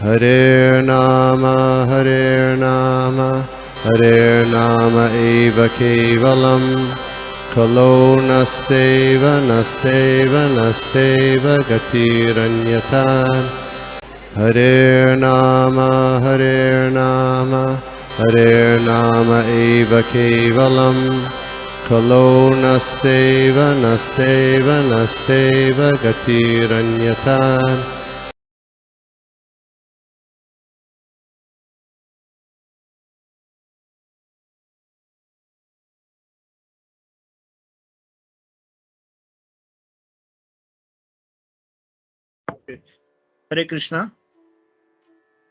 Hare Nama, Hare Nama eva kevalam, Kalo nasteva, nasteva, nasteva gatiranyata. Hare Nama, Hare Nama, Hare Nama eva kevalam, Kalo nasteva, nasteva, nasteva gatiranyata. हरे कृष्णा।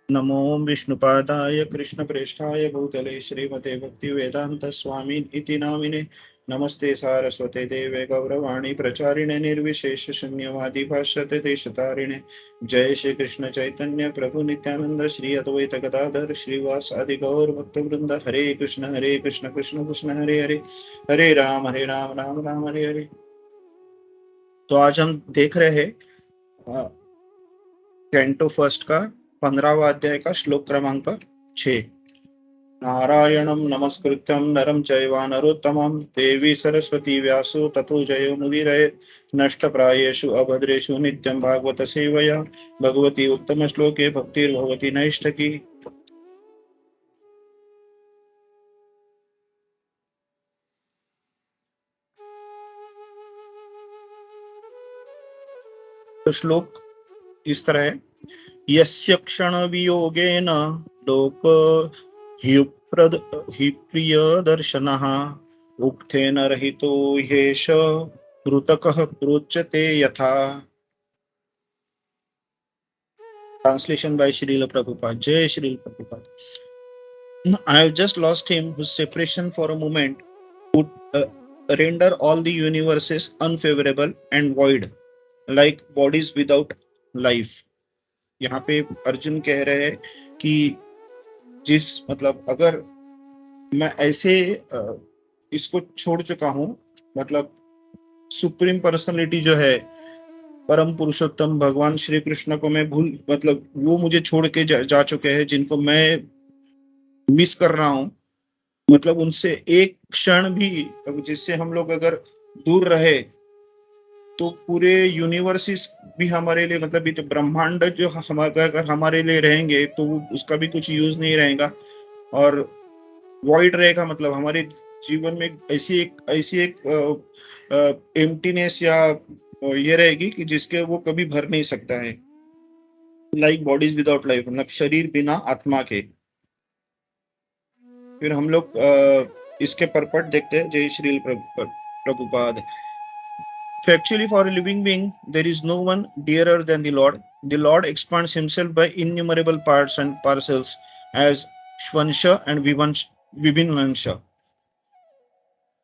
नमो विष्णुपादाय कृष्णप्रेष्ठाय भूतले श्रीमते भक्ति वेदांत स्वामी इति नामिने। नमस्ते सारस्वते देवे गौरवाणी प्रचारिणे निर्विशेष शून्यवादी भाष्यते देशतारिणे। जय श्री कृष्ण चैतन्य प्रभु नित्यानंद श्री अद्वैत गदाधर श्रीवास आदि गौर भक्त वृंद। हरे कृष्ण कृष्ण कृष्ण हरे हरे, हरे राम राम राम हरे हरे। तो आज हम देख रहे हैं कैंटो फर्स्ट का 15वां अध्याय का श्लोक क्रमांक 6। नारायणं नमस्कृत्यं नरं चैव नरोत्तमं देवी सरस्वती व्यासो ततो जयो मुदीरये। नष्टप्रायेषु अभद्रेषु नित्यं भागवत सेवया भगवती उत्तम श्लोके भक्तिर्भवति नैष्ठकी। तो श्लोक इस तरह है, यस्य क्षण वियोगेन लोक हि प्रिय दर्शनः उक्थेन रहितो ह्येष मृतकः प्रोच्यते यथा। Translation by Srila Prabhupada. Jai Srila Prabhupada. I have just lost him whose separation for a moment would render all the universes unfavorable and void, like bodies without life. यहाँ पे अर्जुन कह रहे हैं कि जिस मतलब अगर मैं ऐसे इसको छोड़ चुका हूँ, मतलब सुप्रीम पर्सनैलिटी जो है परम पुरुषोत्तम भगवान श्री कृष्ण को मैं भूल, मतलब वो मुझे छोड़ के जा चुके हैं, जिनको मैं मिस कर रहा हूँ। मतलब उनसे एक क्षण भी जिससे हम लोग अगर दूर रहे तो पूरे यूनिवर्सिस भी हमारे लिए, मतलब ये ब्रह्मांड जो हमारे अगर हमारे लिए रहेंगे तो उसका भी कुछ यूज नहीं रहेगा और वॉइड रहेगा। मतलब हमारे जीवन में ऐसी एक एम्प्टीनेस या ये रहेगी कि जिसके वो कभी भर नहीं सकता है। लाइक बॉडीज विदाउट लाइफ, मतलब शरीर बिना आत्मा के। फिर हम लोग इसके परपट देखते हैं। जय Shri Prabhupada. Actually, for a living being, there is no one dearer than the Lord. The Lord expands himself by innumerable parts and parcels as Shvansha and Vibhinansha.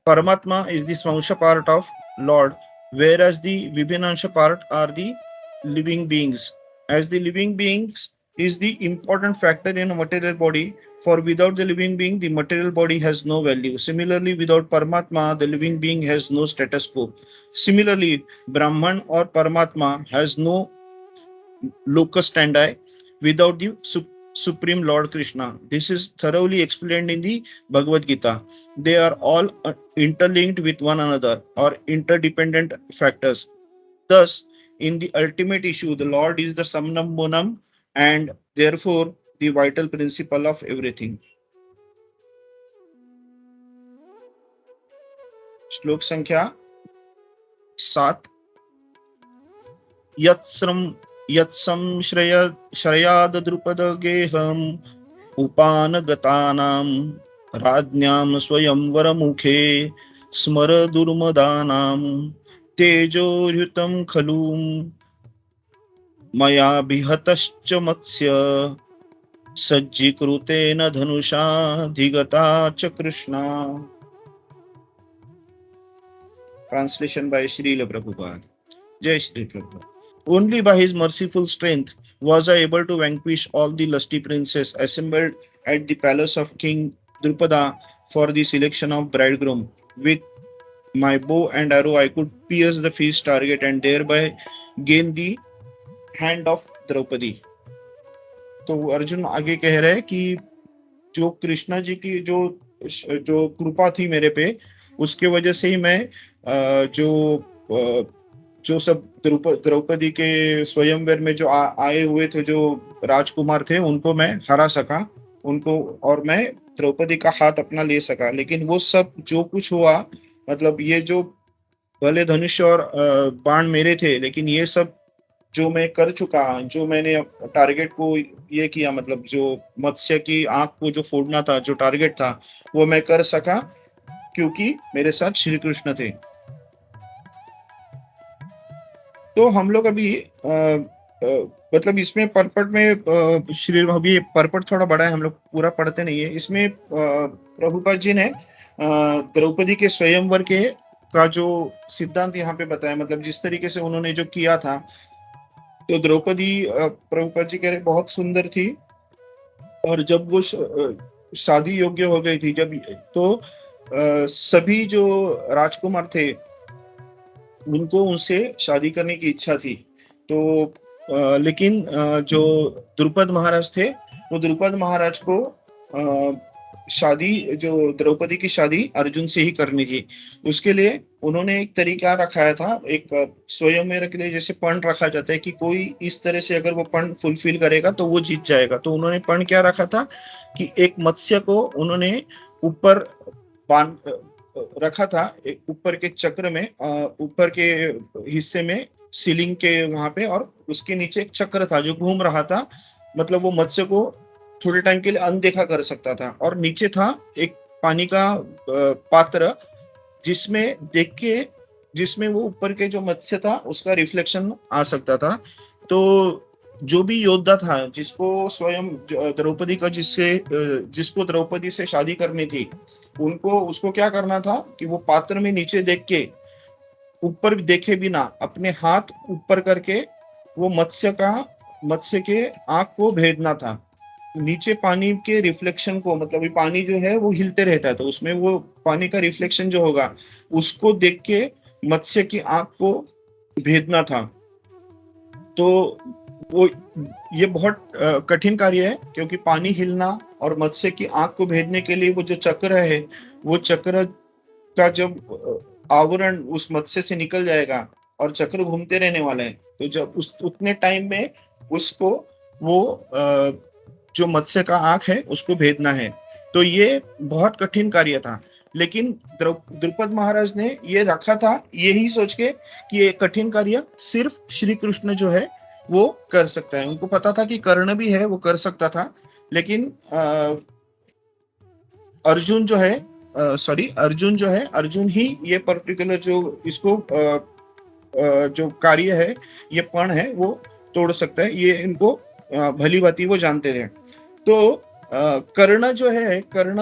Paramatma is the Svansha part of Lord, whereas the Vibhinansha part are the living beings. As the living beings is the important factor in a material body, for without the living being, the material body has no value. Similarly, without Paramatma, the living being has no status quo. Similarly, Brahman or Paramatma has no locus standi without the Supreme Lord Krishna. This is thoroughly explained in the Bhagavad Gita. They are all interlinked with one another or interdependent factors. Thus, in the ultimate issue, the Lord is the Samnam Bonam and therefore the vital principle of everything. श्लोक संख्या 7। यत्संश्रयाद द्रुपद गेहम उपानगतानां राज्ञां स्वयंवरमुखे स्मर दुर्मदानां तेजोयुतं खलु मया विहतश्च मत्स्य सज्जीकृतेन धनुषा धिगता च Krishna. Translation by Srila Prabhupada. Jai Shri Prabhupada. Only by his merciful strength was I able to vanquish all the lusty princes assembled at the palace of King Drupada for the selection of bridegroom. With my bow and arrow, I could pierce the feast target and thereby gain the hand of Draupadi. तो अर्जुन आगे कह रहे हैं कि जो कृष्णा जी की जो कृपा थी मेरे पे, उसके वजह से ही मैं जो सब द्रौपदी के स्वयंवर में जो आए हुए थे जो राजकुमार थे, उनको मैं हरा सका उनको, और मैं द्रौपदी का हाथ अपना ले सका। लेकिन वो सब जो कुछ हुआ, मतलब ये जो भले धनुष और बाण मेरे थे, लेकिन ये सब जो मैं कर चुका, जो मैंने टारगेट को ये किया, मतलब जो मत्स्य की आंख को जो फोड़ना था, जो टारगेट था, वो मैं कर सका क्योंकि मेरे साथ श्री कृष्ण थे। तो हम लोग अभी मतलब इसमें परपट में श्री अभी परपट थोड़ा बड़ा है, हम लोग पूरा पढ़ते नहीं है इसमें। प्रभुपाद जी ने द्रौपदी के स्वयंवर के का जो सिद्धांत यहाँ पे बताया, मतलब जिस तरीके से उन्होंने जो किया था, तो द्रौपदी प्रभुपाद जी कह रहे बहुत सुंदर थी, और जब वो शादी योग्य हो गई थी, जब तो सभी जो राजकुमार थे उनको उनसे शादी करने की इच्छा थी। तो लेकिन जो द्रुपद महाराज थे, वो द्रुपद महाराज को शादी, जो द्रौपदी की शादी अर्जुन से ही करनी थी। उसके लिए उन्होंने एक तरीका रखाया था, एक स्वयंवर के लिए जैसे पण रखा जाता है कि कोई इस तरह से अगर वो पण फुलफिल करेगा तो वो जीत जाएगा। तो उन्होंने पण क्या रखा था कि एक मत्स्य को उन्होंने ऊपर बांध रखा था, एक ऊपर के चक्र में, ऊपर के हिस्से में, सीलिंग के वहां पे, और उसके नीचे एक चक्र था जो घूम रहा था, मतलब वो मत्स्य को थोड़े टाइम के लिए अनदेखा कर सकता था। और नीचे था एक पानी का पात्र, जिसमें देख के, जिसमें वो ऊपर के जो मत्स्य था उसका रिफ्लेक्शन आ सकता था। तो जो भी योद्धा था जिसको स्वयं द्रौपदी का जिसको द्रौपदी से शादी करनी थी, उनको उसको क्या करना था कि वो पात्र में नीचे देख के, ऊपर देखे बिना अपने हाथ ऊपर करके वो मत्स्य के आंख को भेदना था। नीचे पानी के रिफ्लेक्शन को, मतलब ये पानी जो है वो हिलते रहता है, तो उसमें वो पानी का रिफ्लेक्शन जो होगा उसको देख के मत्स्य की आंख को भेदना था। तो वो ये बहुत कठिन कार्य है, क्योंकि पानी हिलना और मत्स्य की आंख को भेदने के लिए वो जो चक्र है, वो चक्र का जब आवरण उस मत्स्य से निकल जाएगा और चक्र घूमते रहने वाला है, तो जब उस उतने टाइम में उसको वो जो मत्स्य का आंख है उसको भेदना है। तो ये बहुत कठिन कार्य था। लेकिन द्रुपद महाराज ने ये रखा था यही सोच के कि ये कठिन कार्य सिर्फ श्री कृष्ण जो है वो कर सकता है। उनको पता था कि कर्ण भी है, वो कर सकता था, लेकिन अर्जुन जो है, अर्जुन जो है, अर्जुन ही ये पर्टिकुलर जो इसको जो कार्य है, ये पण है, वो तोड़ सकता है। ये इनको भली भांति वो जानते थे। तो कर्ण जो है, कर्ण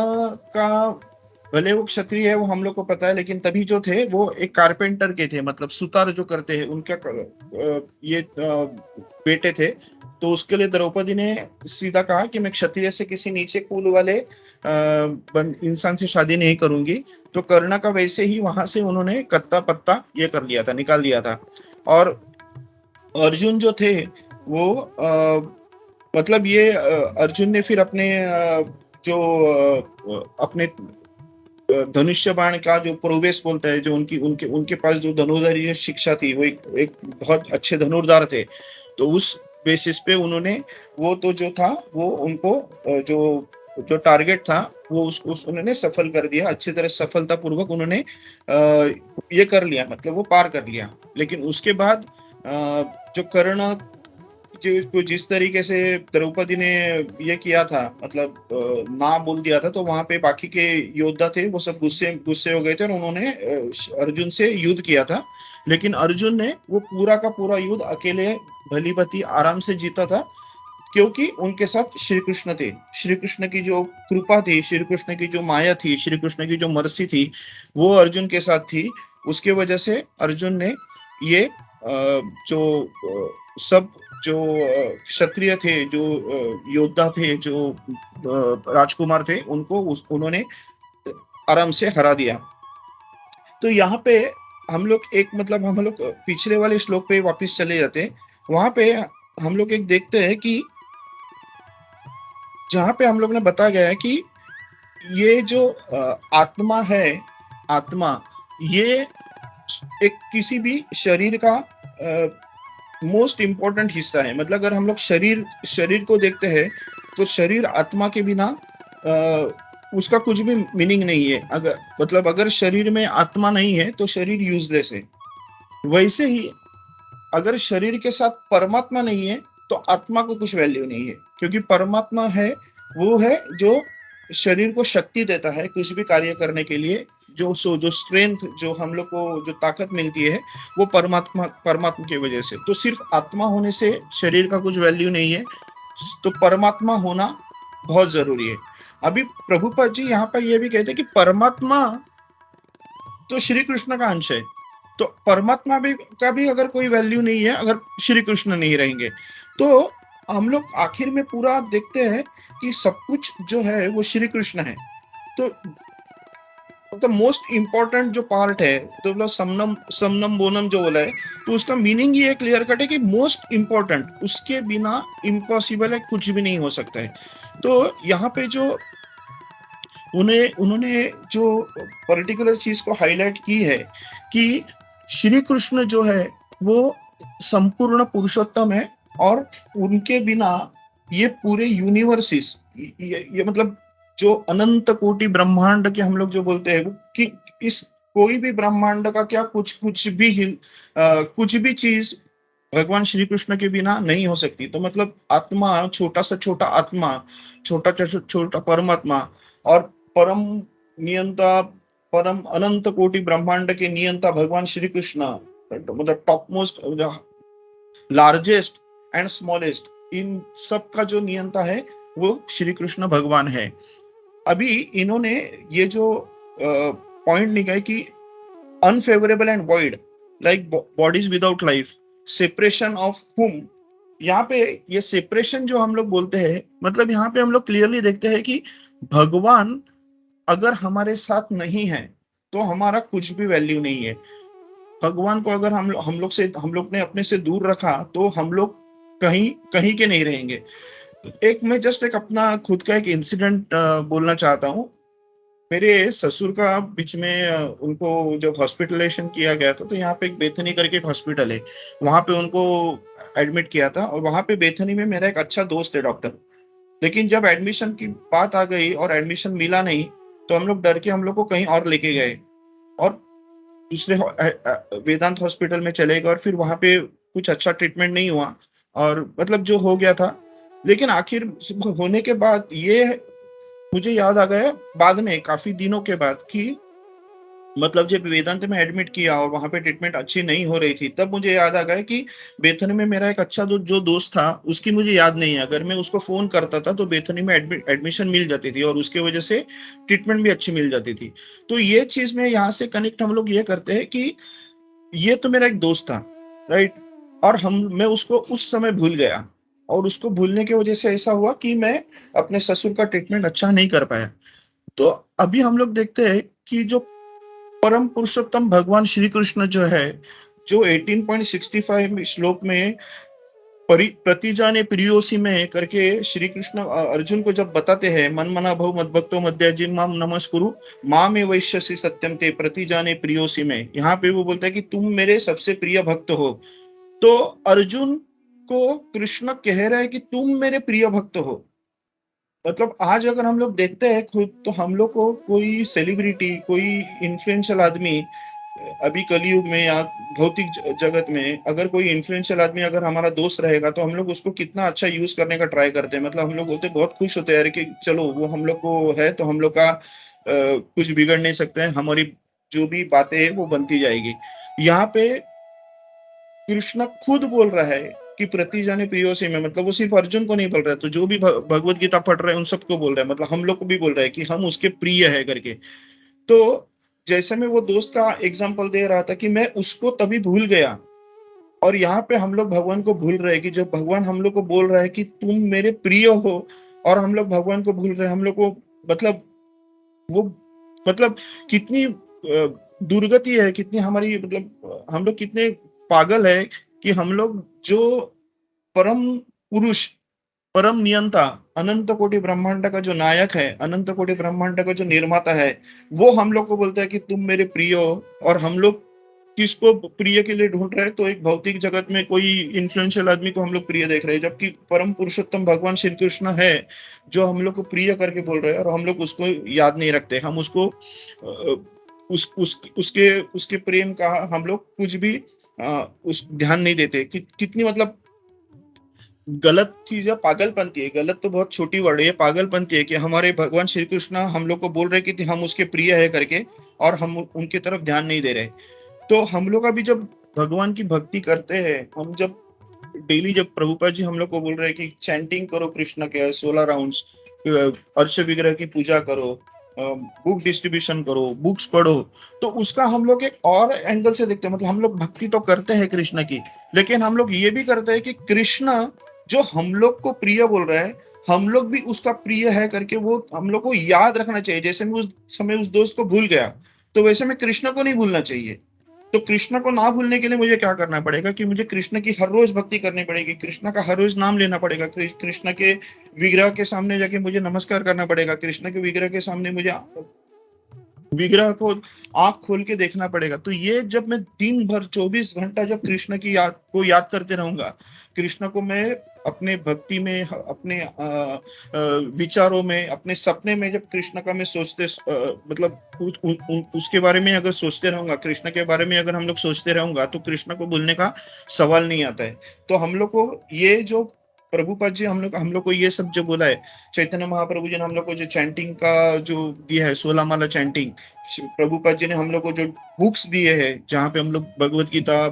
का भले वो क्षत्रिय है वो हम लोग को पता है, लेकिन तभी जो थे वो एक कारपेंटर के थे, मतलब सुतार जो करते हैं उनका ये बेटे थे। तो उसके लिए द्रौपदी ने सीधा कहा कि मैं क्षत्रिय से किसी नीचे कुल वाले इंसान से शादी नहीं करूंगी। तो कर्ण का वैसे ही वहां से उन्होंने कत्ता पत्ता ये कर लिया था, निकाल दिया था। और अर्जुन जो थे वो मतलब ये अर्जुन ने फिर अपने अपने धनुष्य बाण का जो प्रवेश बोलता है, जो उनकी उनके उनके पास जो धनुर्धारी शिक्षा थी, वो एक बहुत अच्छे धनुर्धार थे। तो उस बेसिस पे उन्होंने वो तो जो था वो उनको जो टारगेट था वो उस उन्होंने सफल कर दिया, अच्छी तरह सफलता पूर्वक उन्होंने ये कर लिया, मतलब वो पार कर लिया। लेकिन उसके बाद जो कर्ण जो जिस तरीके से द्रौपदी ने ये किया था, मतलब ना बोल दिया था, तो वहां पे बाकी के योद्धा थे वो सब गुस्से गुस्से हो गए थे और उन्होंने अर्जुन से युद्ध किया था। लेकिन अर्जुन ने वो पूरा का पूरा युद्ध अकेले भली भांति आराम से जीता था, क्योंकि उनके साथ श्री कृष्ण थे। श्री कृष्ण की जो कृपा थी, श्री कृष्ण की जो माया थी, श्री कृष्ण की जो मर्सी थी, वो अर्जुन के साथ थी। उसके वजह से अर्जुन ने ये जो सब जो क्षत्रिय थे, जो योद्धा थे, जो राजकुमार थे, उनको उन्होंने आराम से हरा दिया। तो यहाँ पे हम लोग हम लोग पिछले वाले श्लोक पे वापस चले जाते हैं। वहां पे हम लोग एक देखते हैं कि जहाँ पे हम लोग ने बताया गया है कि ये जो आत्मा है, आत्मा ये एक किसी भी शरीर का मोस्ट इम्पोर्टेंट हिस्सा है। मतलब अगर हम लोग शरीर को देखते हैं तो शरीर आत्मा के बिना उसका कुछ भी मीनिंग नहीं है। अगर शरीर में आत्मा नहीं है तो शरीर यूजलेस है। वैसे ही अगर शरीर के साथ परमात्मा नहीं है तो आत्मा को कुछ वैल्यू नहीं है, क्योंकि परमात्मा है वो है जो शरीर को शक्ति देता है कुछ भी कार्य करने के लिए। जो स्ट्रेंथ, जो हम लोग को जो ताकत मिलती है वो परमात्मा की वजह से। तो सिर्फ आत्मा होने से शरीर का कुछ वैल्यू नहीं है, तो परमात्मा होना बहुत जरूरी है। अभी प्रभुपाद जी यहाँ पर यह भी कहते हैं कि परमात्मा तो श्री कृष्ण का अंश है, तो परमात्मा भी का भी अगर कोई वैल्यू नहीं है अगर श्री कृष्ण नहीं रहेंगे। तो हम लोग आखिर में पूरा देखते हैं कि सब कुछ जो है वो श्री कृष्ण है। तो द मोस्ट इम्पोर्टेंट जो पार्ट है, तो बोला समनम समनम बोनम जो बोला है, तो उसका मीनिंग ये क्लियर कट है कि मोस्ट इम्पोर्टेंट, उसके बिना इम्पॉसिबल है, कुछ भी नहीं हो सकता है। तो यहाँ पे जो उन्होंने जो पर्टिकुलर चीज को हाईलाइट की है कि श्री कृष्ण जो है वो संपूर्ण पुरुषोत्तम है, और उनके बिना ये पूरे यूनिवर्सिस, ये मतलब जो अनंत कोटि ब्रह्मांड के हम लोग जो बोलते हैं वो कि इस कोई भी ब्रह्मांड का क्या कुछ भी चीज भगवान श्री कृष्ण के बिना नहीं हो सकती। तो मतलब आत्मा, छोटा सा छोटा आत्मा, छोटा छोटा परमात्मा, और परम नियंता, परम अनंत कोटि ब्रह्मांड के नियंता भगवान श्री कृष्ण, मतलब top most, largest and smallest, इन सब का जो नियंता है वो श्री कृष्ण भगवान है। अभी इन्होंने ये जो पॉइंट निकाले कि unfavourable and void like bodies without life, separation of हुम, यहाँ पे ये सेपरेशन जो हम लोग बोलते हैं, मतलब यहाँ पे हम लोग क्लियरली देखते हैं कि भगवान अगर हमारे साथ नहीं है तो हमारा कुछ भी वैल्यू नहीं है। भगवान को अगर हम लोग ने अपने से दूर रखा तो हम लोग कहीं कहीं के नहीं रहेंगे। एक मैं जस्ट एक अपना खुद का एक इंसिडेंट बोलना चाहता हूँ। मेरे ससुर का बीच में उनको जब हॉस्पिटलाइजेशन किया गया था, तो यहाँ पे एक बेथनी करके एक हॉस्पिटल है, वहां पे उनको एडमिट किया था। और वहां पे बेथनी में मेरा एक अच्छा दोस्त है डॉक्टर। लेकिन जब एडमिशन की बात आ गई और एडमिशन मिला नहीं, तो हम लोग डर के हम लोग को कहीं और लेके गए और दूसरे वेदांत हॉस्पिटल में चले गए, और फिर वहां पे कुछ अच्छा ट्रीटमेंट नहीं हुआ, और मतलब जो हो गया था। लेकिन आखिर होने के बाद ये मुझे याद आ गया बाद में काफी दिनों के बाद कि मतलब जब वेदांत में एडमिट किया और वहां पे ट्रीटमेंट अच्छी नहीं हो रही थी, तब मुझे याद आ गया कि बेथनी में मेरा एक अच्छा जो दोस्त था उसकी मुझे याद नहीं है। अगर मैं उसको फोन करता था तो बेथनी में एडमिशन मिल जाती थी, और उसके वजह से ट्रीटमेंट भी अच्छी मिल जाती थी। तो ये चीज में यहाँ से कनेक्ट हम लोग ये करते हैं कि ये तो मेरा एक दोस्त था, राइट, और मैं उसको उस समय भूल गया, और उसको भूलने की वजह से ऐसा हुआ कि मैं अपने ससुर का ट्रीटमेंट अच्छा नहीं कर पाया। तो अभी हम लोग देखते हैं कि जो परम पुरुषोत्तम भगवान श्री कृष्ण जो है, जो 18.65 श्लोक में प्रतिजाने प्रियोसी में करके श्री कृष्ण अर्जुन को जब बताते हैं, मन मना भव मद भक्तो मध्याजी माम नमस्कुरु माँ में वैश्यसी सत्यम ते प्रतिजाने प्रियोसी में, यहाँ पे वो बोलता है कि तुम मेरे सबसे प्रिय भक्त हो। तो अर्जुन को कृष्ण कह रहा है कि तुम मेरे प्रिय भक्त हो। मतलब आज अगर हम लोग देखते हैं खुद, तो हम लोग को कोई सेलिब्रिटी, कोई इन्फ्लुएंशियल आदमी, अभी कलयुग में या भौतिक जगत में अगर कोई इन्फ्लुएंशियल आदमी अगर हमारा दोस्त रहेगा, तो हम लोग उसको कितना अच्छा यूज करने का ट्राई करते हैं। मतलब हम लोग बोलते बहुत खुश होते हैं यार कि चलो वो हम लोग को है तो हम लोग का कुछ बिगड़ नहीं सकते हैं, हमारी जो भी बातें हैं वो बनती जाएगी। यहाँ पे कृष्ण खुद बोल रहा है कि प्रतिजाने प्रियोसी में, मतलब वो सिर्फ अर्जुन को नहीं बोल रहा है, तो जो भी भगवत गीता पढ़ रहे हैं उन सबको बोल रहा है, मतलब हम लोग को भी बोल रहा है कि हम उसके प्रिय है करके। तो जैसे मैं वो दोस्त का एग्जांपल दे रहा था कि मैं उसको तभी भूल गया, और यहाँ पे हम लोग भगवान को भूल रहे हैं कि जब भगवान हम लोग को बोल रहा है कि तुम मेरे प्रिय हो, और हम लोग भगवान को भूल रहे हैं। हम लोग को मतलब वो मतलब कितनी दुर्गति है, कितनी हमारी, मतलब हम लोग कितने पागल है कि हम लोग जो परम पुरुष परम नियंता, अनंत कोटि ब्रह्मांड का जो नायक है, अनंत कोटि ब्रह्मांड का जो निर्माता है, वो हम लोग को बोलता है कि तुम मेरे प्रिय हो। और हम लोग किसको प्रिय के लिए ढूंढ रहे हैं? तो एक भौतिक जगत में कोई इन्फ्लुएंशियल आदमी को हम लोग प्रिय देख रहे हैं, जबकि परम पुरुषोत्तम भगवान श्री कृष्ण है जो हम लोग को प्रिय करके बोल रहे हैं, और हम लोग उसको याद नहीं रखते। हम उसको उसके प्रेम का हम लोग कुछ भी उस ध्यान नहीं देते। कितनी मतलब गलत चीज है, पागलपंती है। गलत तो बहुत छोटी वर्ड है, ये पागलपंती है कि हमारे भगवान श्री कृष्ण हम लोग को बोल रहे कि हम उसके प्रिय है करके, और हम उनके तरफ ध्यान नहीं दे रहे। तो हम लोग अभी जब भगवान की भक्ति करते हैं, हम जब डेली, जब प्रभुपाद जी हम लोग को बोल रहे हैं कि चैंटिंग करो कृष्ण के 16 राउंड्स, अर्श विग्रह की पूजा करो, बुक डिस्ट्रीब्यूशन करो, बुक्स पढ़ो, तो उसका हम लोग एक और एंगल से देखते हैं। मतलब हम लोग भक्ति तो करते हैं कृष्ण की, लेकिन हम लोग ये भी करते हैं कि कृष्ण जो हम लोग को प्रिय बोल रहा है, हम लोग भी उसका प्रिय है करके वो हम लोग को याद रखना चाहिए। जैसे मैं उस समय उस दोस्त को भूल गया, तो वैसे मैं कृष्ण को नहीं भूलना चाहिए। तो कृष्ण को ना भूलने के लिए मुझे क्या करना पड़ेगा कि मुझे कृष्ण की हर रोज भक्ति करनी पड़ेगी, कृष्ण का हर रोज नाम लेना पड़ेगा, कृष्ण के विग्रह के सामने जाके मुझे नमस्कार करना पड़ेगा, कृष्ण के विग्रह के सामने मुझे विग्रह को आंख खोल के देखना पड़ेगा। तो ये जब मैं दिन भर 24 घंटा जब कृष्ण की याद करते रहूंगा, कृष्ण को मैं अपने भक्ति में, अपने विचारों में, अपने सपने में जब कृष्ण का मैं सोचते मतलब उसके बारे में अगर सोचते रहूंगा, कृष्ण के बारे में अगर हम लोग सोचते रहूंगा, तो कृष्ण को भूलने का सवाल नहीं आता है। तो हम लोग को ये जो प्रभुपाद जी हम लोग को ये सब जो बोला है, चैतन्य महाप्रभु जी ने हम लोग को जो चैंटिंग का जो दिया है, 16 माला चैंटिंग, प्रभुपाद जी ने हम लोग को जो बुक्स दिए हैं, जहाँ पे हम लोग भगवत गीता,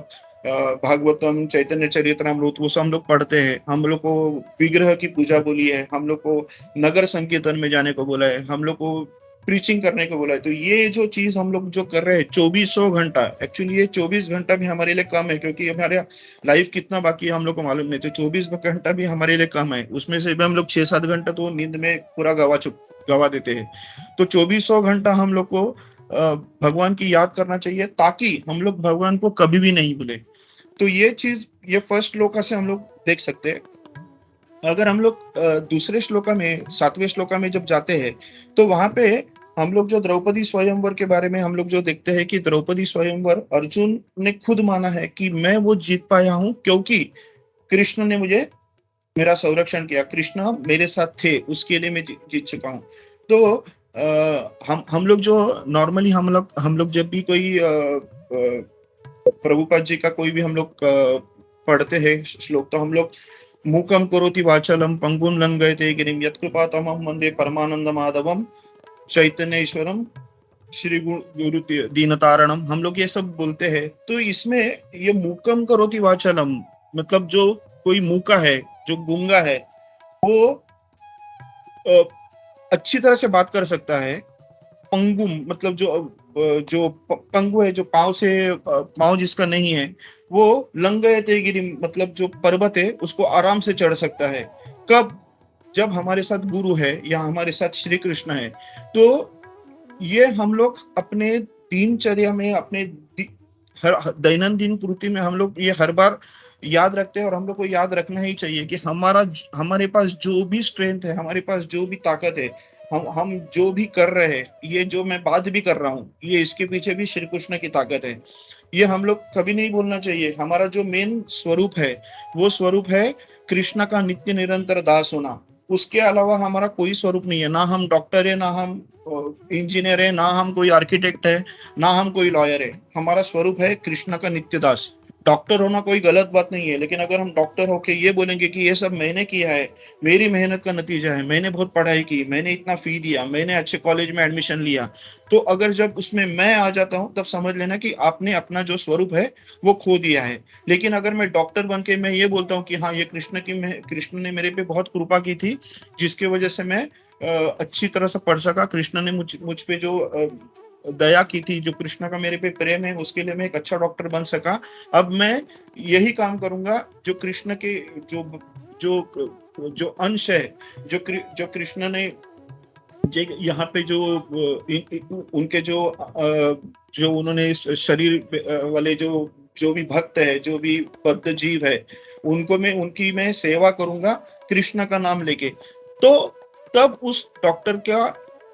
भागवतम, चैतन्य चरितमृत, वो सब हम लोग पढ़ते हैं। हम लोग को विग्रह की पूजा बोली है, हम लोग को नगर संकीर्तन में जाने को बोला है, हम लोग को प्रीचिंग करने को बोला है। तो ये जो चीज हम लोग जो कर रहे हैं 2400 घंटा, एक्चुअली ये 24 घंटा भी हमारे लिए कम है, क्योंकि हमारे लाइफ कितना बाकी है हम लोग को मालूम नहीं। तो 24 घंटा भी हमारे लिए कम है, उसमें से भी हम लोग 6-7 घंटा तो नींद में पूरा गवा देते हैं। तो 2400 घंटा हम लोग को भगवान की याद करना चाहिए, ताकि हम लोग भगवान को कभी भी नहीं भूले। तो ये चीज, ये फर्स्ट श्लोका से हम लोग देख सकते हैं। अगर हम लोग दूसरे श्लोका में, 7वें श्लोका में जब जाते हैं, तो वहां पे हम लोग जो द्रौपदी स्वयंवर के बारे में हम लोग जो देखते हैं कि द्रौपदी स्वयंवर अर्जुन ने खुद माना है कि मैं वो जीत पाया हूं क्योंकि कृष्ण ने मुझे, मेरा संरक्षण किया, कृष्ण मेरे साथ थे, उसके लिए मैं जीत चुका हूँ। तो हम लोग जो नॉर्मली हम लोग जब भी कोई प्रभुपाद जी का कोई भी हम लोग पढ़ते हैं श्लोक, तो हम लोग मूकम करोति वाचलम पंगुम लंघयते गिरिम यत्कृपा तमहं वंदे परमानंद माधवम चैतन्येश्वरम श्री गुरु दीनतारणम, हम लोग ये सब बोलते हैं। तो इसमें ये मूकम करोति वाचलम, मतलब जो कोई मूका है, जो गूंगा है, वो अच्छी तरह से बात कर सकता है। पंगुम मतलब जो पंगु है, जो पांव जिसका नहीं है, वो लंघयते गिरिम मतलब जो पर्वत है उसको आराम से चढ़ सकता है। कब? जब हमारे साथ गुरु है या हमारे साथ श्री कृष्ण है। तो ये हम लोग अपने दिनचर्या में, अपने दैनंदिन कृति में हम लोग ये हर बार याद रखते हैं, और हम लोग को याद रखना ही चाहिए कि हमारे पास जो भी स्ट्रेंथ है, हमारे पास जो भी ताकत है, हम जो भी कर रहे हैं, ये जो मैं बात भी कर रहा हूँ, ये इसके पीछे भी श्री कृष्ण की ताकत है। ये हम लोग कभी नहीं भूलना चाहिए। हमारा जो मेन स्वरूप है, वो स्वरूप है कृष्ण का नित्य निरंतर दास होना। उसके अलावा हमारा कोई स्वरूप नहीं है। ना हम डॉक्टर है, ना हम इंजीनियर है, ना हम कोई आर्किटेक्ट है, ना हम कोई लॉयर है। हमारा स्वरूप है कृष्ण का नित्य दास। डॉक्टर होना कोई गलत बात नहीं है, लेकिन अगर हम डॉक्टर होके ये बोलेंगे कि ये सब मैंने किया है, मेरी मेहनत का नतीजा है, मैंने बहुत पढ़ाई की, मैंने इतना फी दिया, मैंने अच्छे कॉलेज में एडमिशन लिया, तो अगर जब उसमें मैं आ जाता हूँ, तब समझ लेना कि आपने अपना जो स्वरूप है वो खो दिया है। लेकिन अगर मैं डॉक्टर बन के मैं ये बोलता हूँ कि हाँ, ये कृष्ण ने मेरे पे बहुत कृपा की थी, जिसकी वजह से मैं अच्छी तरह से पढ़ सका, कृष्ण ने मुझ पे जो दया की थी, जो कृष्ण का मेरे पे प्रेम है, उसके लिए मैं एक अच्छा डॉक्टर बन सका। अब मैं यही काम करूंगा जो कृष्ण के जो जो अंश है, जो कृष्ण ने यहाँ पे जो उनके जो उन्होंने शरीर वाले जो जो भी भक्त है, जो भी बद्ध जीव है, उनको उनकी मैं सेवा करूंगा कृष्ण का नाम लेके, तो तब उस डॉक्टर का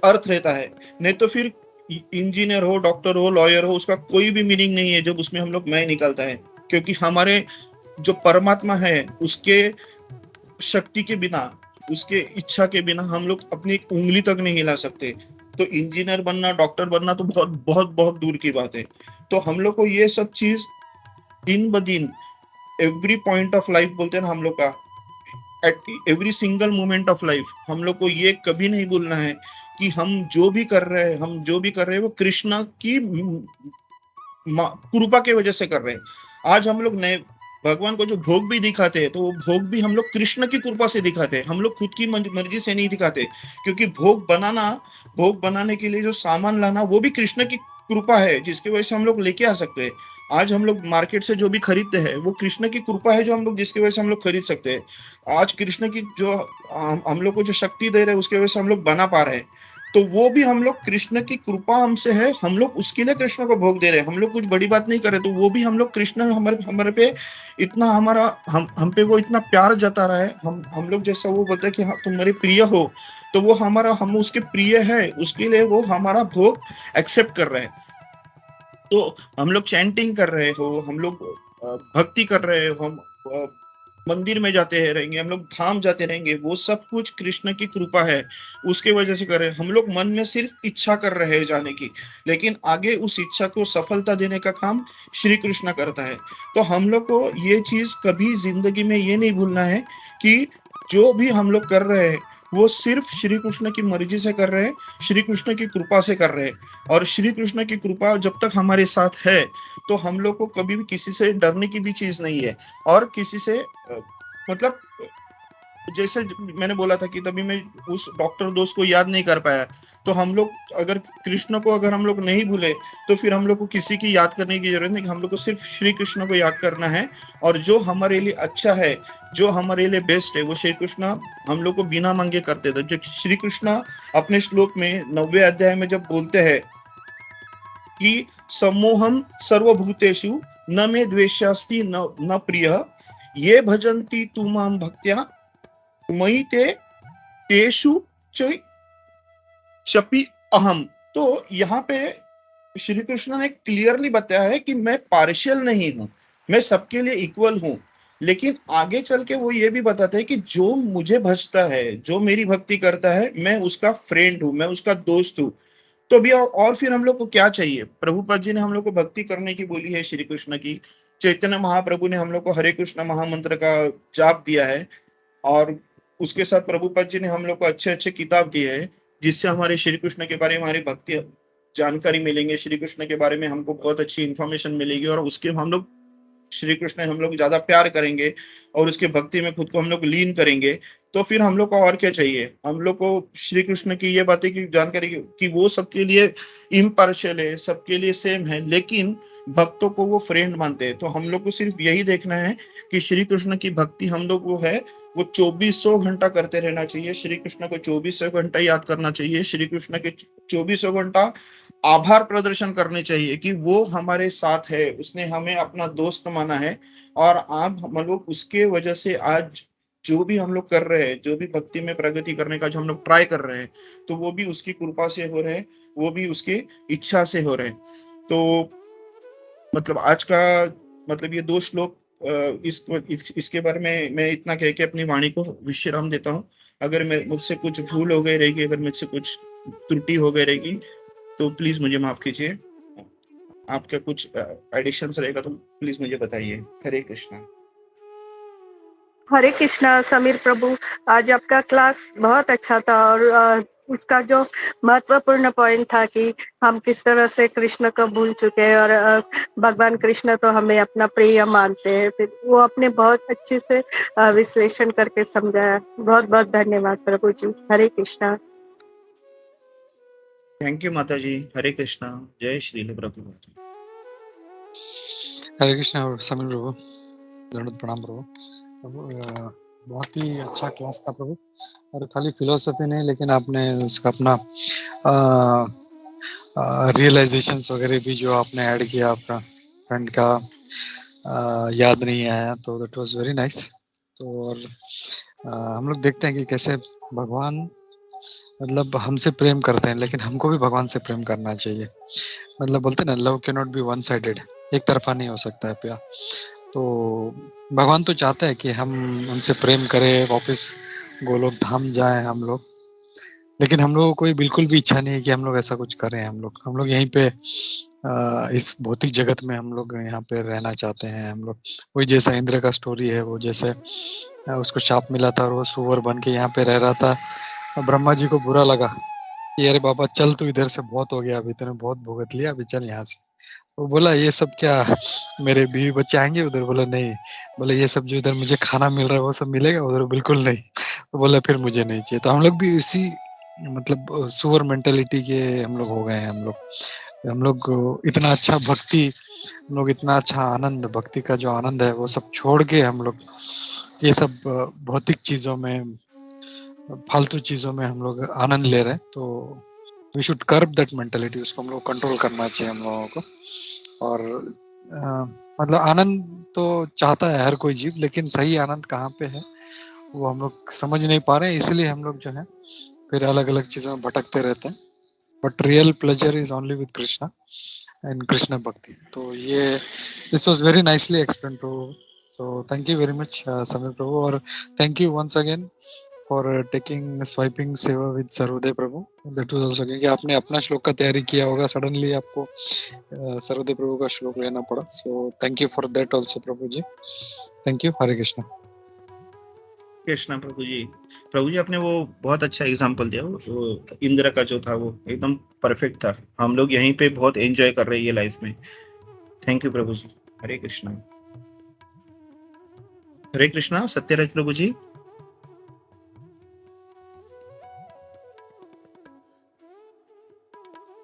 अर्थ रहता है। नहीं तो फिर इंजीनियर हो, डॉक्टर हो, लॉयर हो, उसका कोई भी मीनिंग नहीं है जब उसमें हम लोग मैं निकलता है। क्योंकि हमारे जो परमात्मा है, उसके शक्ति के बिना, उसके इच्छा के बिना हम लोग अपनी एक उंगली तक नहीं हिला सकते। तो इंजीनियर बनना, डॉक्टर बनना तो बहुत बहुत बहुत दूर की बात है। तो हम लोग को ये सब चीज दिन ब दिन, एवरी पॉइंट ऑफ लाइफ बोलते हैं ना हम लोग का, at every single moment of life, हम लोग को ये कभी नहीं भूलना है कि हम जो भी कर रहे हैं, हम जो भी कर रहे हैं वो कृष्णा की कृपा के वजह से कर रहे हैं। आज हम लोग नए भगवान को जो भोग भी दिखाते हैं, तो वो भोग भी हम लोग कृष्ण की कृपा से दिखाते हैं, हम लोग खुद की मर्जी से नहीं दिखाते। क्योंकि भोग बनाने के लिए जो सामान लाना, वो भी कृष्ण की कृपा है, जिसकी वजह से हम लोग लेके आ सकते हैं। आज हम लोग मार्केट से जो भी खरीदते हैं, वो कृष्ण की कृपा है, जो हम लोग, जिसकी वजह से हम लोग खरीद सकते हैं। आज कृष्ण की जो हम लोग को जो शक्ति दे रहे हैं, उसकी वजह से हम लोग बना पा रहे हैं। तो वो भी हम लोग, कृष्ण की कृपा हमसे है, हम लोग उसके लिए कृष्ण को भोग दे रहे हैं। हम लोग कुछ बड़ी बात नहीं कर रहे, तो वो भी हम लोग, कृष्ण हमारे पे इतना, हमारा हम पे वो इतना प्यार जता रहा है। हम लोग जैसा वो बोलते हैं कि हाँ तुम मेरे प्रिय हो, तो वो हम उसके प्रिय है, उसके लिए वो हमारा भोग एक्सेप्ट कर रहे हैं। तो हम लोग चैंटिंग कर रहे हो, हम लोग भक्ति कर रहे हो, हम मंदिर में जाते हैं रहेंगे, हम लोग धाम जाते रहेंगे, वो सब कुछ कृष्ण की कृपा है, उसके वजह से कर रहे हैं। हम लोग मन में सिर्फ इच्छा कर रहे हैं जाने की, लेकिन आगे उस इच्छा को सफलता देने का काम श्री कृष्ण करता है। तो हम लोग को ये चीज कभी जिंदगी में ये नहीं भूलना है कि जो भी हम लोग कर रहे हैं, वो सिर्फ श्री कृष्ण की मर्जी से कर रहे हैं, श्री कृष्ण की कृपा से कर रहे हैं। और श्री कृष्ण की कृपा जब तक हमारे साथ है, तो हम लोग को कभी भी किसी से डरने की भी चीज नहीं है। और किसी से मतलब, जैसे मैंने बोला था कि तभी मैं उस डॉक्टर दोस्त को याद नहीं कर पाया। तो हम लोग अगर कृष्ण को अगर हम लोग नहीं भूले, तो फिर हम लोग को किसी की याद करने की जरूरत नहीं, कि हम लोग को सिर्फ श्री कृष्ण को याद करना है। और जो हमारे लिए अच्छा है, जो हमारे लिए बेस्ट है, वो श्री कृष्ण हम लोग को बिना मांगे करते थे। जो श्री कृष्ण अपने श्लोक में 9वें अध्याय में जब बोलते हैं कि सम्मोहम सर्वभूतेषु न मे द्वेष्यास्ति न प्रिय, ये भजन्ति तु मां भक्त्या मयि ते तेषु चपि अहम। तो यहाँ पे श्री कृष्ण ने क्लियरली बताया है कि मैं पार्शियल नहीं हूं, मैं सबके लिए इक्वल हूं। लेकिन आगे चल के वो ये भी बताते हैं कि जो मुझे भजता है, जो मेरी भक्ति करता है, मैं उसका फ्रेंड हूं, मैं उसका दोस्त हूं। तो भी और फिर हम लोग को क्या चाहिए? प्रभुपाद जी ने हम लोग को भक्ति करने की बोली है श्री कृष्ण की। चैतन्य महाप्रभु ने हम लोग को हरे कृष्ण महामंत्र का जाप दिया है। और उसके साथ प्रभुपाद जी ने हम लोग को अच्छे अच्छे किताब दिए हैं, जिससे हमारे श्री कृष्ण के बारे में, हमारी भक्ति जानकारी मिलेंगे, श्री कृष्ण के बारे में हमको बहुत अच्छी इंफॉर्मेशन मिलेगी। और उसके हम लोग, श्री कृष्ण हम लोग ज्यादा प्यार करेंगे और उसके भक्ति में खुद को हम लोग लीन करेंगे। तो फिर हम लोग को और क्या चाहिए? हम लोग को श्री कृष्ण की ये बातें की जानकारी कि वो सबके लिए इम्पार्शियल है, सबके लिए सेम है, लेकिन भक्तों को वो फ्रेंड मानते हैं। तो हम लोग को सिर्फ यही देखना है कि श्री कृष्ण की भक्ति हम लोग वो है, वो 2400 घंटा करते रहना चाहिए। श्री कृष्ण को 2400 घंटा याद करना चाहिए। श्री कृष्ण के 2400 घंटा आभार प्रदर्शन करने चाहिए कि वो हमारे साथ है, उसने हमें अपना दोस्त माना है। और आप हम लोग उसके वजह से आज जो भी हम लोग कर रहे हैं, जो भी भक्ति में प्रगति करने का जो हम लोग ट्राई कर रहे हैं, तो वो भी उसकी कृपा से हो रहे हैं, वो भी उसकी इच्छा से हो रहे हैं। तो मतलब आज का, मतलब ये 2 श्लोक, इसके बारे में मैं इतना कह के अपनी वाणी को विश्राम देता हूँ। अगर मुझसे कुछ भूल हो गई रहेगी, अगर मुझसे कुछ त्रुटि हो गई रहेगी, तो प्लीज मुझे माफ कीजिए। आपका कुछ एडिशंस रहेगा तो प्लीज मुझे बताइए। हरे कृष्णा। हरे कृष्णा समीर प्रभु, आज आपका क्लास बहुत अच्छा था। और इसका जो महत्वपूर्ण पॉइंट था कि हम किस तरह से कृष्ण को भूल चुके हैं, और भगवान कृष्ण तो हमें अपना प्रिय मानते हैं, फिर वो आपने बहुत अच्छे से विश्लेषण करके समझाया। बहुत बहुत धन्यवाद प्रभु जी। हरे कृष्णा। थैंक यू माता जी। हरे कृष्णा। जय श्री प्रभु। हरे कृष्णा समीर प्रभु, दंडवत प्रणाम प्रभु। प्रभु बहुत ही अच्छा क्लास था प्रभु। और खाली फिलोसफी नहीं, लेकिन आपने उसका अपना रियलाइजेशंस वगैरह भी जो आपने ऐड किया, आपका फ्रेंड का याद नहीं आया, तो दैट वाज वेरी नाइस। तो और हम लोग देखते हैं कि कैसे भगवान मतलब हमसे प्रेम करते हैं, लेकिन हमको भी भगवान से प्रेम करना चाहिए। मतलब बोलते हैं ना, love can not be one sided, एक तरफा नहीं हो सकता है प्यार। तो भगवान तो चाहते हैं कि हम उनसे प्रेम करें, वापस गोलोक धाम जाएं हम लोग, लेकिन हम लोगों को कोई बिल्कुल भी इच्छा नहीं है कि हम लोग ऐसा कुछ करें। हम लोग यहीं पे इस भौतिक जगत में हम लोग यहाँ पे रहना चाहते हैं। हम लोग वही जैसा इंद्र का स्टोरी है, वो जैसे उसको शाप मिला था और वो सुअर बन के यहाँ पे रह रहा था। और ब्रह्मा जी को बुरा लगा कि अरे बाबा चल, तू इधर से बहुत हो गया, अभी तूने बहुत भुगत लिया, अभी चल यहाँ से। वो बोला ये सब क्या, मेरे बीवी बच्चे आएंगे उधर? बोला नहीं। बोले ये सब जो इधर मुझे खाना मिल रहा है वो सब मिलेगा उधर? बिल्कुल नहीं। तो बोला फिर मुझे नहीं चाहिए। तो हम लोग भी इसी मतलब सुअर मेंटेलिटी के हम लोग हो गए हैं। हम लोग इतना अच्छा भक्ति, हम लोग इतना अच्छा आनंद, भक्ति का जो आनंद है वो सब छोड़ के हम लोग ये सब भौतिक चीजों में, फालतू चीजों में हम लोग आनंद ले रहे हैं। तो वी शुड कर्ब दैट मेंटेलिटी, उसको हम लोग कंट्रोल करना चाहिए हम लोगों को। और मतलब आनंद तो चाहता है हर कोई जीव, लेकिन सही आनंद कहाँ पे है वो हम लोग समझ नहीं पा रहे हैं, इसलिए हम लोग जो है फिर अलग अलग चीजों में भटकते रहते हैं। But real pleasure is only with Krishna and Krishna bhakti. तो ये this was very nicely explain Prabhu. So thank you very much Sameer Prabhu, और thank you once again for taking swiping seva with Sarvodaya Prabhu. That was also क्योंकि आपने अपना श्लोक का तैयारी किया होगा, सडनली आपको सर्वोदय प्रभु का श्लोक लेना पड़ा। So thank you for that also Prabhu ji. Thank you. Hare Krishna. Krishna Prabhu ji. Prabhu ji आपने वो बहुत अच्छा एग्जाम्पल दिया, वो इंद्र का जो था वो एकदम परफेक्ट था। हम लोग यहीं पे बहुत एंजॉय कर रहे हैं ये लाइफ में। थैंक यू प्रभु जी। हरे कृष्णा। हरे कृष्णा। सत्यराज प्रभु जी।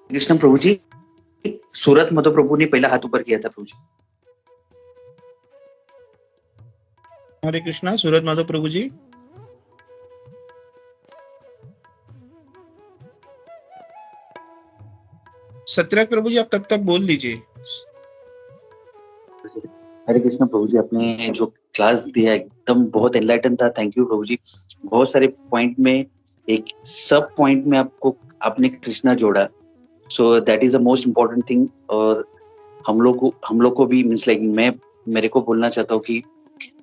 कृष्ण प्रभु जी, सूरत मधु प्रभु ने पहला हाथ ऊपर किया था प्रभु जी। हरे कृष्णा। सूरज माधव प्रभु जी। सत्यराज प्रभु जी आप तब तक बोल लीजिए। हरे कृष्ण प्रभु जी, आपने जो क्लास दिया एकदम बहुत एनलाइटन था। थैंक यू प्रभु जी। बहुत सारे पॉइंट में, एक सब पॉइंट में आपने कृष्णा जोड़ा। So that is the most important thing. और हम लोग को भी मीन्स लाइक मेरे को बोलना चाहता हूँ कि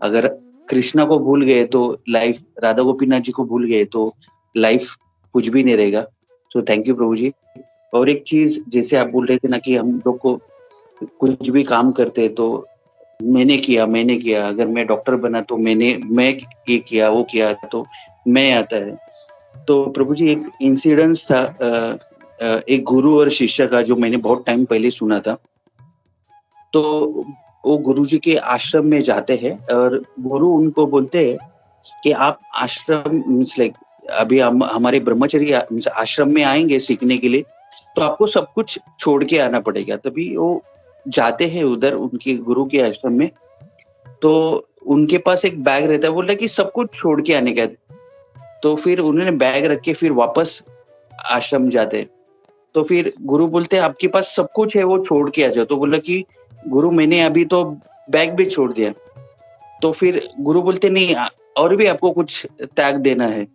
अगर कृष्णा को भूल गए तो लाइफ, राधा गोपीनाथ जी को भूल गए तो लाइफ कुछ भी नहीं रहेगा। सो थैंक यू प्रभु जी। और एक चीज, जैसे आप बोल रहे थे ना कि हम लोग को कुछ भी काम करते तो मैंने किया, अगर मैं डॉक्टर बना तो मैं ये किया वो किया, तो मैं आता है। तो प्रभु जी एक इंसिडेंस था एक गुरु और शिष्य का, जो मैंने बहुत टाइम पहले सुना था। तो वो गुरु जी के आश्रम में जाते हैं और गुरु उनको बोलते हैं कि आप आश्रम मीन्स लाइक अभी हम हमारे ब्रह्मचर्य आश्रम में आएंगे सीखने के लिए, तो आपको सब कुछ छोड़ के आना पड़ेगा। तभी वो जाते हैं उधर उनके गुरु के आश्रम में। तो उनके पास एक बैग रहता है, बोल रहा है कि सब कुछ छोड़ के आने का। तो फिर उन्होंने बैग रख के फिर वापस आश्रम जाते। तो फिर गुरु बोलते हैं आपके पास सब कुछ है, वो छोड़ के आ जाओ। तो बोला कि गुरु मैंने अभी तो बैग भी छोड़ दिया। तो फिर गुरु बोलते नहीं, और भी आपको कुछ त्याग देना है।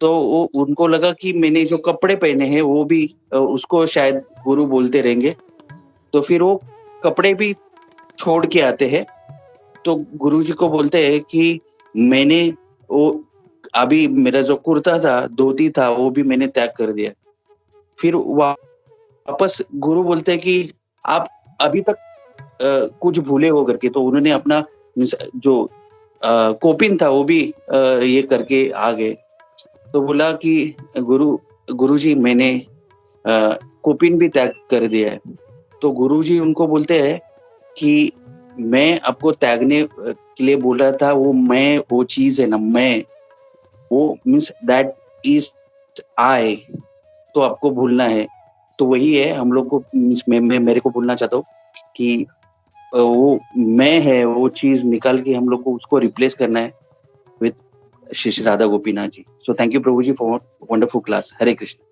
तो वो उनको लगा कि मैंने जो कपड़े पहने हैं वो भी उसको शायद गुरु बोलते रहेंगे। तो फिर वो कपड़े भी छोड़ के आते हैं। तो गुरु जी को बोलते हैं कि मैंने वो अभी मेरा जो कुर्ता था, धोती था, वो भी मैंने त्याग कर दिया। फिर वापस गुरु बोलते हैं कि आप अभी तक कुछ भूले हो करके। तो उन्होंने अपना जो कोपिन था वो भी ये करके आ गए। तो बोला कि गुरु जी मैंने कोपिन भी त्याग कर दिया है। तो गुरु जी उनको बोलते हैं कि मैं आपको त्यागने के लिए बोल रहा था, वो चीज है ना, मैं वो मीन्स दैट इज आई, तो आपको भूलना है। तो वही है हम लोग को, मैं मेरे को बोलना चाहता हूँ कि वो मैं है, वो चीज निकाल के हम लोग को उसको रिप्लेस करना है with Shri Radha Gopinath ji. So thank you Prabhu ji for wonderful class. Hare Krishna.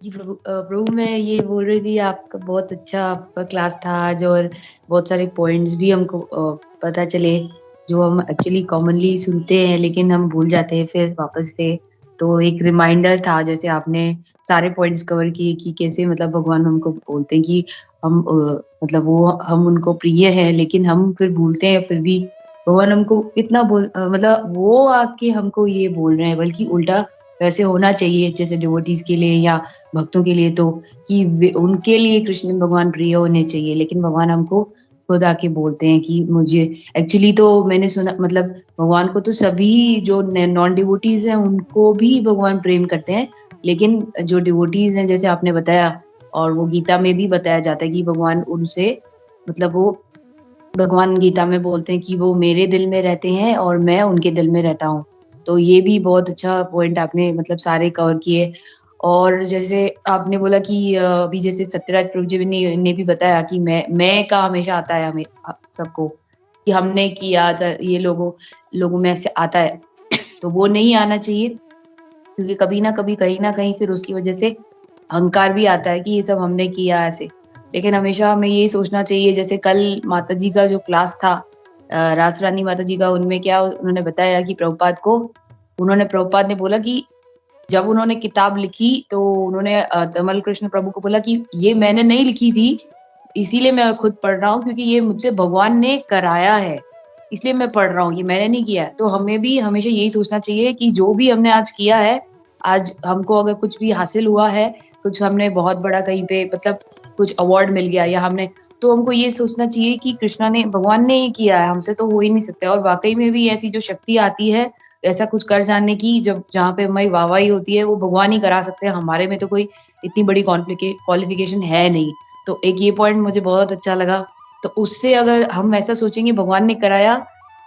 जी प्रभु मैं ये बोल रही थी आपका बहुत अच्छा आपका क्लास था आज और बहुत सारे पॉइंट्स भी हमको पता चले जो हम एक्चुअली कॉमनली सुनते हैं लेकिन हम भूल जाते हैं फिर वापस से। तो एक रिमाइंडर था जैसे आपने सारे पॉइंट्स कवर किए कि कैसे मतलब भगवान हमको बोलते हैं कि हम मतलब वो हम उनको प्रिय है लेकिन हम फिर भूलते हैं फिर भी भगवान हमको इतना मतलब वो आके हमको ये बोल रहे हैं बल्कि उल्टा वैसे होना चाहिए जैसे डिवोटीज के लिए या भक्तों के लिए तो कि उनके लिए कृष्ण भगवान प्रिय होने चाहिए लेकिन भगवान हमको खुद आके बोलते हैं कि मुझे एक्चुअली तो मैंने सुना मतलब भगवान को तो सभी जो नॉन डिवोटीज हैं उनको भी भगवान प्रेम करते हैं लेकिन जो डिवोटीज हैं जैसे आपने बताया और वो गीता में भी बताया जाता है कि भगवान उनसे मतलब वो भगवान गीता में बोलते हैं कि वो मेरे दिल में रहते हैं और मैं उनके दिल में रहता हूँ। तो ये भी बहुत अच्छा पॉइंट आपने मतलब सारे कवर किए और जैसे आपने बोला कि अभी जैसे सत्यराज प्रभु जी ने भी बताया कि मैं का हमेशा आता है हमें सबको कि हमने किया ये लोगों में से आता है तो वो नहीं आना चाहिए क्योंकि कभी ना कभी कहीं ना कहीं फिर उसकी वजह से अहंकार भी आता है कि ये सब हमने किया ऐसे। लेकिन हमेशा हमें ये सोचना चाहिए जैसे कल माता जी का जो क्लास था रास रानी माता जी का उनमें क्या उन्होंने बताया कि प्रभुपाद ने बोला कि जब उन्होंने किताब लिखी तो उन्होंने तमल कृष्ण प्रभु को बोला कि ये मैंने नहीं लिखी थी इसीलिए मैं खुद पढ़ रहा हूँ क्योंकि ये मुझसे भगवान ने कराया है इसलिए मैं पढ़ रहा हूँ ये मैंने नहीं किया है। तो हमें भी हमेशा यही सोचना चाहिए कि जो भी हमने आज किया है आज हमको अगर कुछ भी हासिल हुआ है कुछ हमने बहुत बड़ा कहीं पे मतलब कुछ अवार्ड मिल गया या हमने तो हमको ये सोचना चाहिए कि कृष्णा ने भगवान ने ये किया है हमसे तो हो ही नहीं सकता और वाकई में भी ऐसी जो शक्ति आती है ऐसा कुछ कर जाने की जब जहाँ पे हमारी वाहवाही होती है वो भगवान ही करा सकते हैं हमारे में तो कोई इतनी बड़ी क्वालिफिकेशन है नहीं। तो एक ये पॉइंट मुझे बहुत अच्छा लगा। तो उससे अगर हम ऐसा सोचेंगे भगवान ने कराया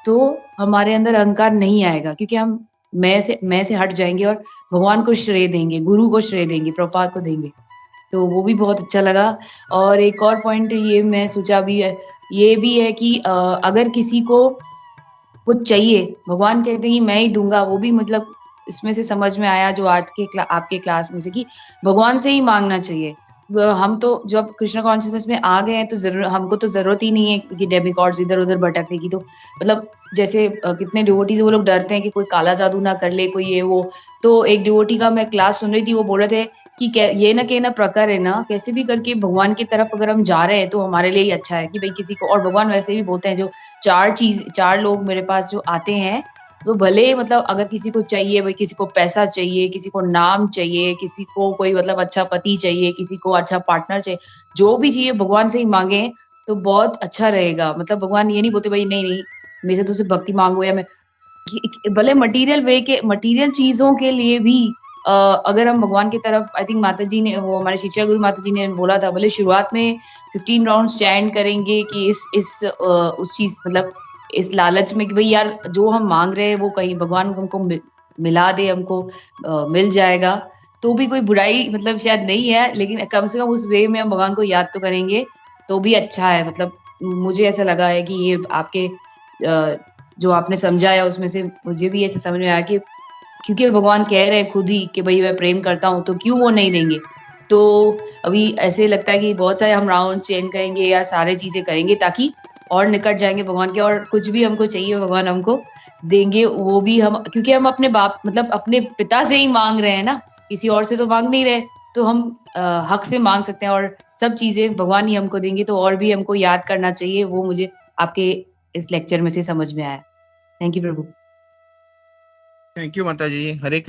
तो हमारे अंदर अहंकार नहीं आएगा क्योंकि हम मैं से हट जाएंगे और भगवान को श्रेय देंगे गुरु को श्रेय देंगे प्रभुपाद को देंगे। तो वो भी बहुत अच्छा लगा। और एक और पॉइंट ये मैं सोचा भी है ये भी है कि अगर किसी को कुछ चाहिए भगवान कहते हैं कि मैं ही दूंगा वो भी मतलब इसमें से समझ में आया जो आज के आपके क्लास में से कि भगवान से ही मांगना चाहिए। हम तो जब कृष्ण कॉन्शियसनेस में आ गए हैं तो जरूर हमको तो जरूरत ही नहीं है कि डेमिगॉड्स इधर उधर भटकने की। तो मतलब जैसे कितने डिवोटीज वो लोग डरते हैं कि कोई काला जादू ना कर ले कोई ये वो। तो एक डिवोटी का मैं क्लास सुन रही थी वो बोल रहे थे कि ये ना के ना प्रकार है ना कैसे भी करके भगवान की तरफ अगर हम जा रहे हैं तो हमारे लिए ही अच्छा है कि भाई किसी को और भगवान वैसे भी बोलते हैं जो चार लोग मेरे पास जो आते हैं तो भले मतलब अगर किसी को चाहिए भाई किसी को पैसा चाहिए किसी को नाम चाहिए किसी को कोई मतलब अच्छा पति चाहिए किसी को अच्छा पार्टनर चाहिए जो भी चाहिए भगवान से ही मांगे तो बहुत अच्छा रहेगा। मतलब भगवान ये नहीं बोलते भाई नहीं नहीं मेरे से तो सिर्फ भक्ति मांगो या मैं भले मटेरियल चीजों के लिए भी अगर हम भगवान की तरफ आई थिंक माता जी ने वो हमारे शिक्षा गुरु माता जी ने बोला था भले शुरुआत में 15 राउंड चैंट करेंगे कि उस चीज मतलब इस लालच में कि भाई यार जो हम मांग रहे हैं वो कहीं भगवान हमको मिला दे हमको मिल जाएगा तो भी कोई बुराई मतलब शायद नहीं है लेकिन कम से कम उस वे में हम भगवान को याद तो करेंगे तो भी अच्छा है। मतलब मुझे ऐसा लगा है कि ये आपके जो आपने समझाया उसमें से मुझे भी ऐसे समझ में आया कि क्योंकि भगवान कह रहे हैं खुद ही कि भाई मैं प्रेम करता हूँ तो क्यों वो नहीं देंगे। तो अभी ऐसे लगता है कि बहुत सारे हम राउंड चेन करेंगे या सारे चीजें करेंगे ताकि और निकट जाएंगे भगवान के और कुछ भी हमको चाहिए भगवान हमको देंगे वो भी हम क्योंकि हम अपने बाप मतलब अपने पिता से ही मांग रहे हैं ना किसी और से तो मांग नहीं रहे। तो हम हक से मांग सकते हैं और सब चीजें भगवान ही हमको देंगे तो और भी हमको याद करना चाहिए वो मुझे आपके इस लेक्चर में से समझ में आया। Thank you Prabhu. Thank you माता जी। हरे